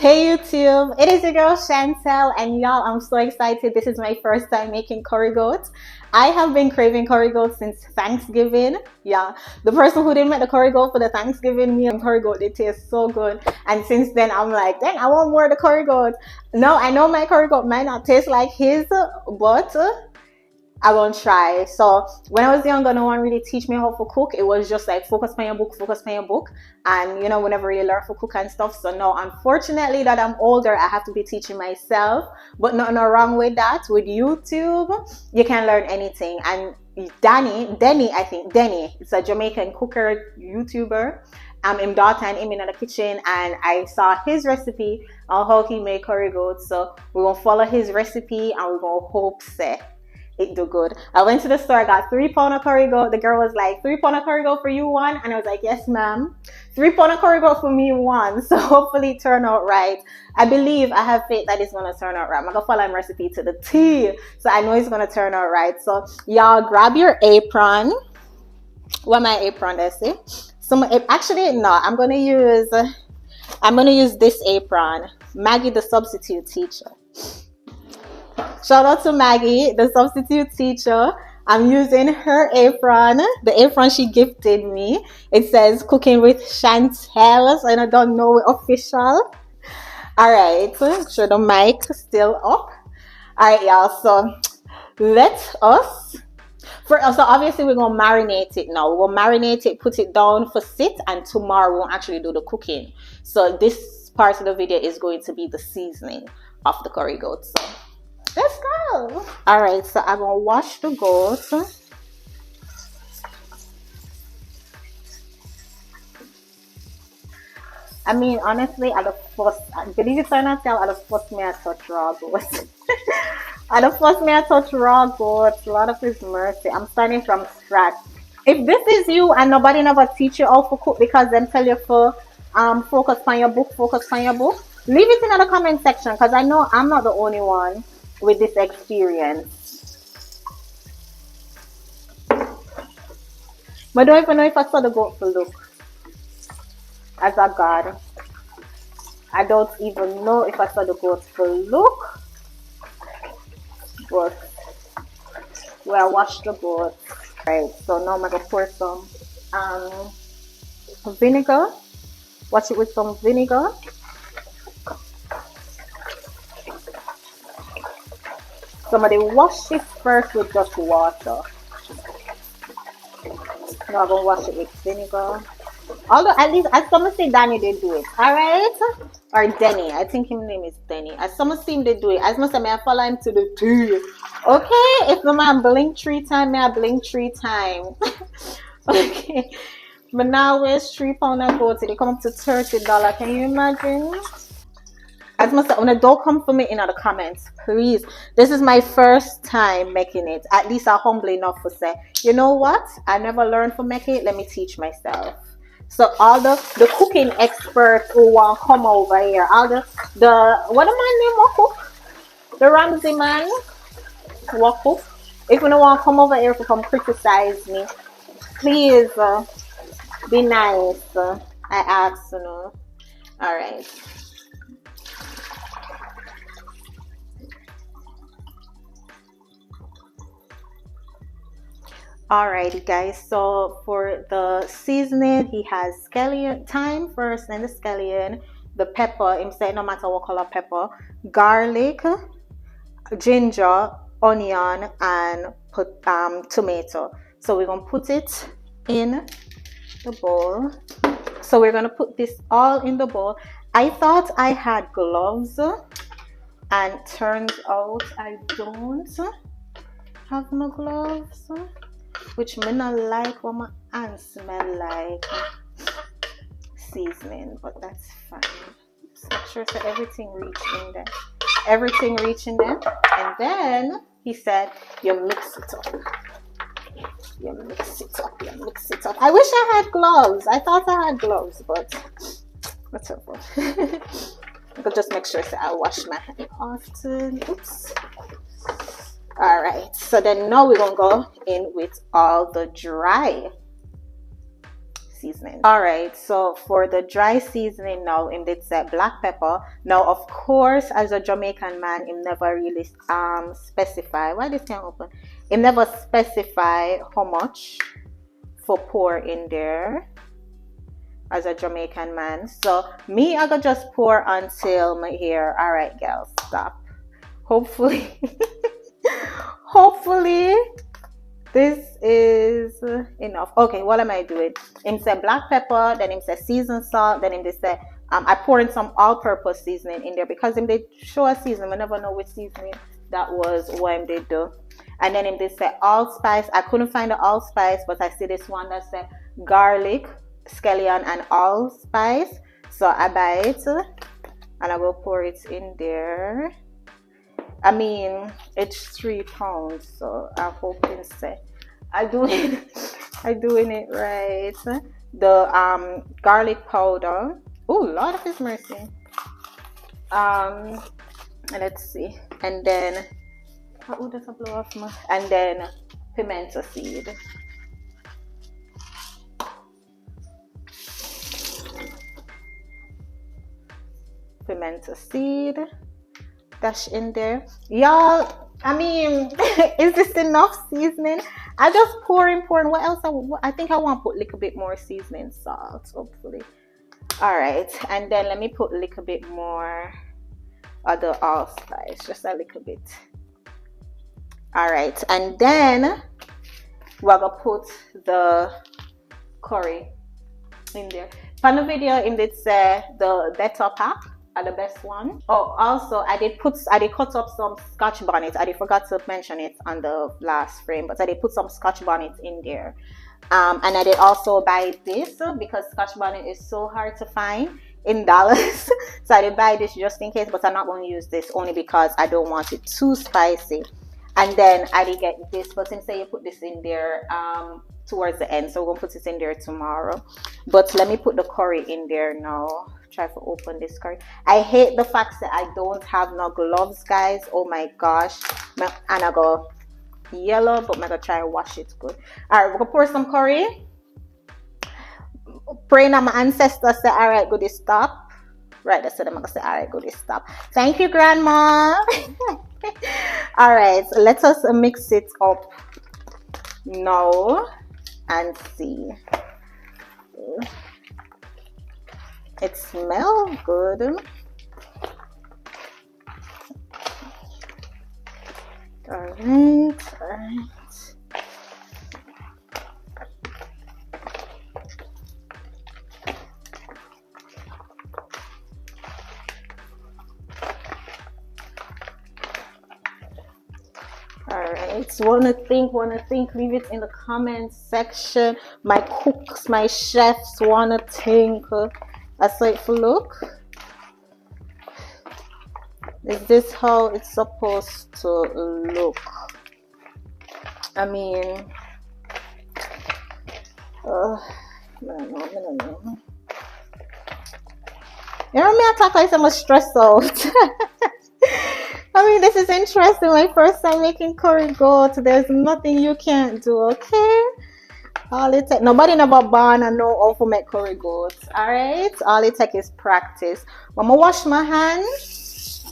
Hey YouTube, it is your girl Chantel, and y'all, I'm so excited. This is my first time making curry goat. I have been craving curry goat since Thanksgiving. Yeah, the person who didn't make the curry goat for the Thanksgiving meal and curry goat, they taste so good. And since then, I'm like, dang, I want more of the curry goat. No, I know my curry goat might not taste like his, but I won't try. So when I was younger, no one really teach me how to cook. It was just like focus on your book, and we never really learn to cook and stuff. So now, unfortunately, that I'm older, I have to be teaching myself. But nothing wrong with that. With YouTube, you can learn anything. And Denny, it's a Jamaican cooker YouTuber. Him daughter and him in the kitchen, and I saw his recipe on how he made curry goat. So we're gonna follow his recipe, and we're gonna hope it do good. I went to the store, I got 3 pounds of curry goat. The girl was like, 3 pounds of curry goat for you, one? And I was like, yes, ma'am. 3 pounds of curry goat for me, one. So hopefully it turn out right. I believe, I have faith that it's going to turn out right. I'm going to follow my recipe to the T. So I know it's going to turn out right. So y'all grab your apron. What my apron does say? Actually, no, I'm going to use this apron. Maggie, the substitute teacher. Shout out to Maggie, the substitute teacher. I'm using her apron, the apron she gifted me. It says cooking with Chantel, and I don't know it official. All right, sure the mic still up. All right, y'all. So so obviously we're gonna marinate it now. We'll marinate it, put it down for sit, and tomorrow we'll actually do the cooking. So this part of the video is going to be the seasoning of the curry goat. So let's go. All right, so I'm gonna wash the goat. I mean, honestly, at the first, believe it or not, at the first me I touch raw goat. At the first me I touch raw goat. Lord of His mercy, I'm starting from scratch. If this is you and nobody never teach you how to cook because them tell you to focus on your book, leave it in the comment section, because I know I'm not the only one with this experience. But I don't even know if I saw the goat for look. As a God, I don't even know if I saw the goat for look. But where I washed the goat. Right, so now I'm gonna pour some vinegar. Wash it with some vinegar. Somebody wash this first with just water. Now I'm gonna wash it with vinegar. Although at least as someone say Danny did do it. Alright? Or Denny. I think his name is Denny. As someone see him they do it. As much as I follow him to the T. Okay? If the man blink 3 times, I blink 3 times. Okay. But now where's 3 pounds of goat? They come up to $30. Can you imagine? As much as when don't come for me in the comments, please. This is my first time making it. At least I'm humble enough to say, you know what? I never learned to make it. Let me teach myself. So all the cooking experts who want to come over here, all the what am I name? What cook? The Ramsey man. What cook? If you don't want to come over here to come criticize me, please be nice. I ask, All right. Alrighty guys, so for the seasoning, he has scallion, thyme first, then the scallion, the pepper, him say no matter what color pepper, garlic, ginger, onion, and tomato. So we're gonna put it in the bowl. So we're gonna put this all in the bowl. I thought I had gloves, and turns out I don't have no gloves. Which me not like what my hands smell like seasoning, but that's fine. Just make sure so everything reach in there. Everything reach in there. And then he said, you mix it up. You mix it up. You mix it up. I wish I had gloves. I thought I had gloves, but whatever. But just make sure so I wash my hand often. Oops. Alright, so then now we're gonna go in with all the dry seasoning. All right, so for the dry seasoning now, him did say black pepper. Now, of course, as a Jamaican man, him never really specify. Why this can't open? Him never specify how much for pour in there as a Jamaican man. So me, I could just pour until my hair. All right, girls, stop. Hopefully, hopefully this is enough. Okay, what am I doing? Him said black pepper, then him said seasoned salt, then him they said I pour in some all-purpose seasoning in there because him they show a seasoning. I never know which seasoning that was what him they do. And then him they said allspice. I couldn't find the allspice, but I see this one that said garlic, scallion, and allspice. So I buy it and I will pour it in there. I mean, it's 3 pounds, so I hope I'm doing it right. The garlic powder. Oh, Lord of His mercy. Let's see. And then oh, that's a blow off my. And then pimento seed. Pimento seed. Dash in there, y'all. I mean, is this enough seasoning? I just pour in. What else? I think I want to put a little bit more seasoning salt, hopefully. All right, and then let me put a little bit more of the allspice, just a little bit. All right, and then we're gonna put the curry in there. On the video, in did say the better pack are the best one. Oh, also I did cut up some Scotch bonnet. I did forgot to mention it on the last frame, but I did put some Scotch bonnet in there. And I did also buy this because Scotch bonnet is so hard to find in Dallas. So I did buy this just in case, but I'm not going to use this only because I don't want it too spicy. And then I did get this, but since you put this in there towards the end, so we're going to put this in there tomorrow. But let me put the curry in there now. Try to open this curry. I hate the fact that I don't have no gloves, guys. Oh my gosh. And I go yellow, but I'm gonna try and wash it good. All right, we're gonna pour some curry. Praying that my ancestors say, all right, good, stop. Right, that's what I'm gonna say. All right, good, stop. Thank you, Grandma. All right, so let us mix it up now and see. It smells good. All right. Alright, wanna think, leave it in the comment section. My cooks, my chefs wanna think. That's like for look. Is this how it's supposed to look? I mean, I don't know. You know me, I talk like I'm stressed out. I mean, this is interesting. My first time making curry goat. There's nothing you can't do, okay? All it take, nobody never born and know how to make curry goat. Alright? All it take is practice. I'm gonna wash my hands.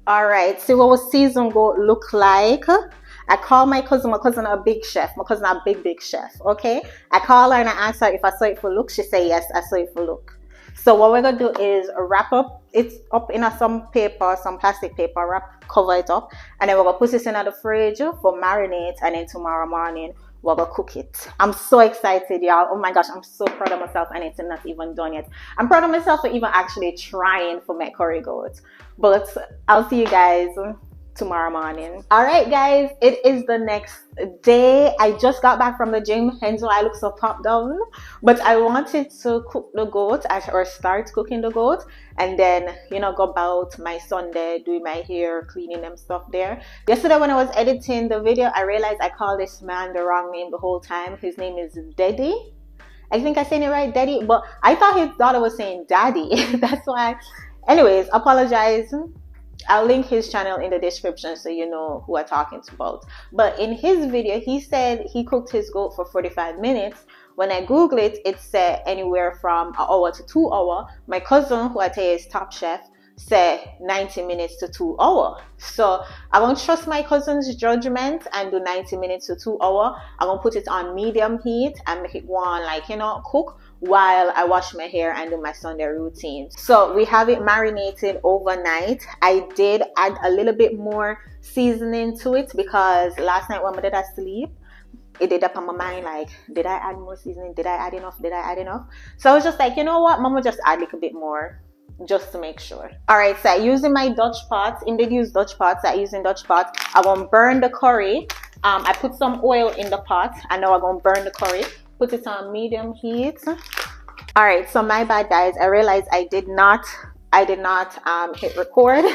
Alright, see what seasoned goat look like. I call my cousin a big chef. My cousin a big chef, okay? I call her and I ask her if I saw it for look. She say yes, I saw it for look. So what we're gonna do is wrap up it up in some paper, some plastic paper, cover it up, and then we're gonna put this in the fridge for marinate, and then tomorrow morning we're gonna cook it. I'm so excited, y'all. Oh my gosh, I'm so proud of myself, and it's not even done yet. I'm proud of myself for even actually trying for my curry goat. But I'll see you guys tomorrow morning. All right, guys, it is the next day. I just got back from the gym, hence why I look so popped down. But I wanted to cook the goat, or start cooking the goat, and then, you know, go about my Sunday, doing my hair, cleaning them stuff there. Yesterday when I was editing the video, I realized I called this man the wrong name the whole time. His name is Daddy. I think I said it right, Daddy, but I thought his daughter was saying Daddy. That's why. Anyways, apologize. I'll link his channel in the description so you know who I'm talking about. But in his video, he said he cooked his goat for 45 minutes, When I Google it, it said anywhere from an hour to 2 hours. My cousin, who I tell you is top chef, said 90 minutes to 2 hours. So I won't trust my cousin's judgment and do 90 minutes to 2 hours. I'm gonna put it on medium heat and make it go on, like, you know, cook while I wash my hair and do my Sunday routine. So we have it marinated overnight. I did add a little bit more seasoning to it because last night when my dad asleep, it did up on my mind, like, did I add more seasoning? Did I add enough? Did I add enough? So I was just like, you know what, mama, just add a little bit more just to make sure. All right, so I'm using my Dutch pot. Indeed, use Dutch pots. I'm using Dutch pot. I won't burn the curry. I put some oil in the pot, and now I'm gonna burn the curry. Put it on medium heat. All right, so my bad, guys. I realized I did not hit record.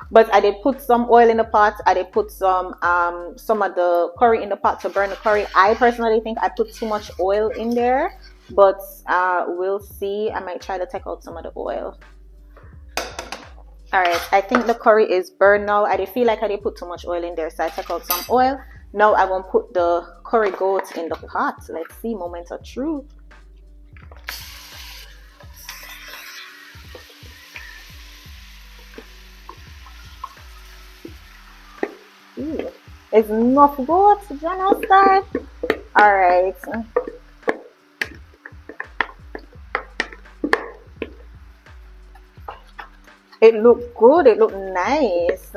But I did put some oil in the pot. I did put some of the curry in the pot to burn the curry. I personally think I put too much oil in there, but we'll see. I might try to take out some of the oil. All right, I think the curry is burned now. I did feel like I did put too much oil in there, so I take out some oil. Now I won't put the curry goat in the pot. Let's see, moment of truth. Ooh, it's enough goat, General Star. All right. It looked good. It looked nice.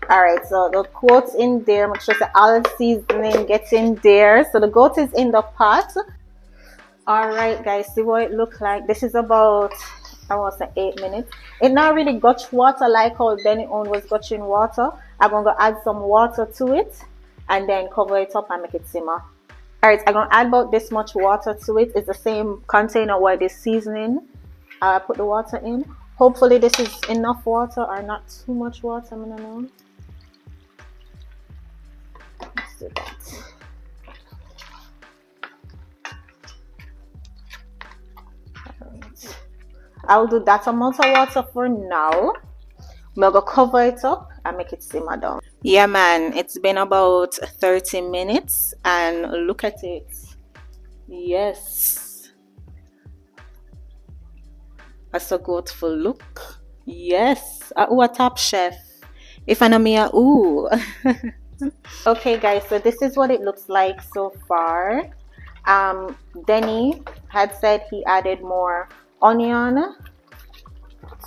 All right, so the goat's in there. Make sure the olive seasoning gets in there. So the goat is in the pot. All right, guys, see what it looks like. This is about, I want to say 8 minutes. It not really gutch water like how Benny own was gutching water. I'm going to add some water to it and then cover it up and make it simmer. All right, I'm going to add about this much water to it. It's the same container where this seasoning I put the water in. Hopefully this is enough water or not too much water. I don't know. Let's do that. I'll do that amount of water for now. I'm gonna cover it up and make it simmer down. Yeah, man, it's been about 30 minutes and look at it. Yes, that's a good full look. Yes, a top chef. If I know me, ooh. Okay, guys, so this is what it looks like so far. Denny had said he added more onion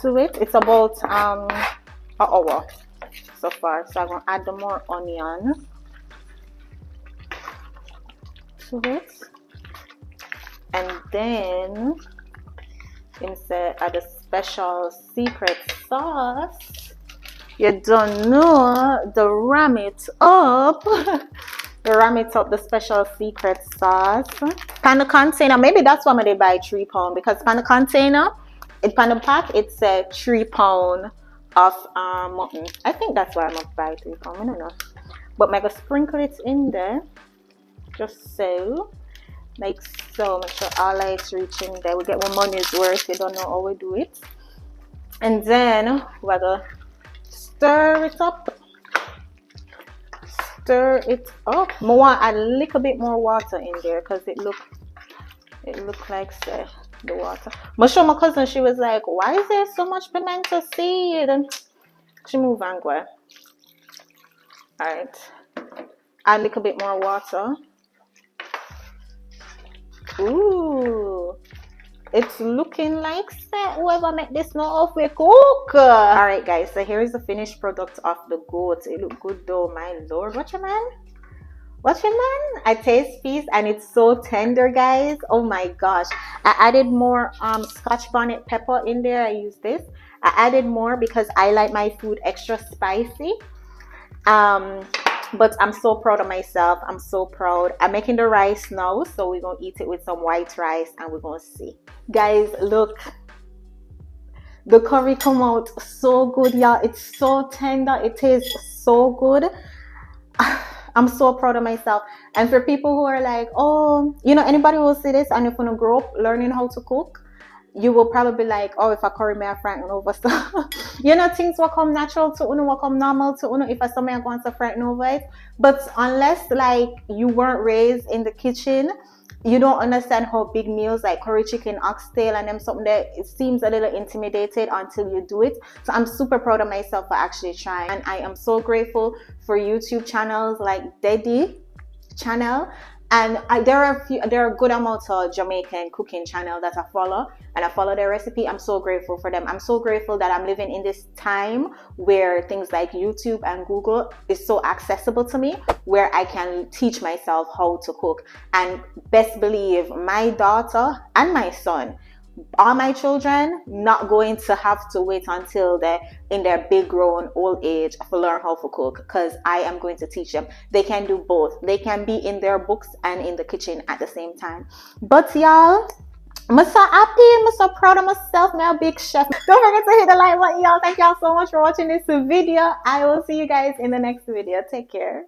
to it. It's about an hour so far, so I'm gonna add the more onion to it, and then him said add a special secret sauce. You don't know, the ram it up. The special secret sauce. Pan the container, maybe that's why they buy 3 pounds, because pan the container, pan the pack, it said 3 pounds of mutton. I think that's why I'm gonna buy 3 pounds. I don't know, but I'm gonna sprinkle it in there, just so, like so. Make sure all lights reach in there. We get what money's worth. You don't know how we do it, and then we're gonna stir it up. Stir it up. I want a little bit more water in there because it look like the water. I show my cousin, she was like, why is there so much pimento seed? And she moved on. All right, add a little bit more water. Ooh, it's looking like whoever make this know how we cook. All right, guys, so here is the finished product of the goat. It look good though, my lord. Watch your man. I taste piece and it's so tender, guys. Oh my gosh, I added more scotch bonnet pepper in there. I use this. I added more because I like my food extra spicy. But I'm so proud of myself. I'm so proud. I'm making the rice now, so we're gonna eat it with some white rice and we're gonna see. Guys, look, the curry come out so good, y'all. It's so tender. It tastes so good. I'm so proud of myself. And for people who are like, oh, you know, anybody will see this and if you want to grow up learning how to cook, you will probably be like, oh, if I curry me a frighten over stuff. You know, things will come natural to uno, will come normal to uno if I somebody wants to frighten over it. But unless like you weren't raised in the kitchen, you don't understand how big meals like curry chicken, oxtail, and them something that it seems a little intimidated until you do it. So I'm super proud of myself for actually trying, and I am so grateful for YouTube channels like Daddy channel, and there are a good amount of Jamaican cooking channel that I follow, and I follow their recipe. I'm so grateful for them. I'm so grateful that I'm living in this time where things like YouTube and Google is so accessible to me, where I can teach myself how to cook. And best believe my daughter and my son, all my children, not going to have to wait until they're in their big grown old age to learn how to cook, because I am going to teach them. They can do both. They can be in their books and in the kitchen at the same time. But y'all, I'm so happy, I'm so proud of myself. I'm a big chef. Don't forget to hit the like button, y'all. Thank y'all so much for watching this video. I will see you guys in the next video. Take care.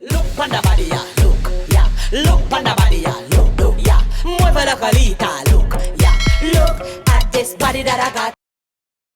Look on the body, yeah. Look, yeah. Look on the body, yeah. Look, yeah. Mueve la colita, look, yeah. Look at this body that I got.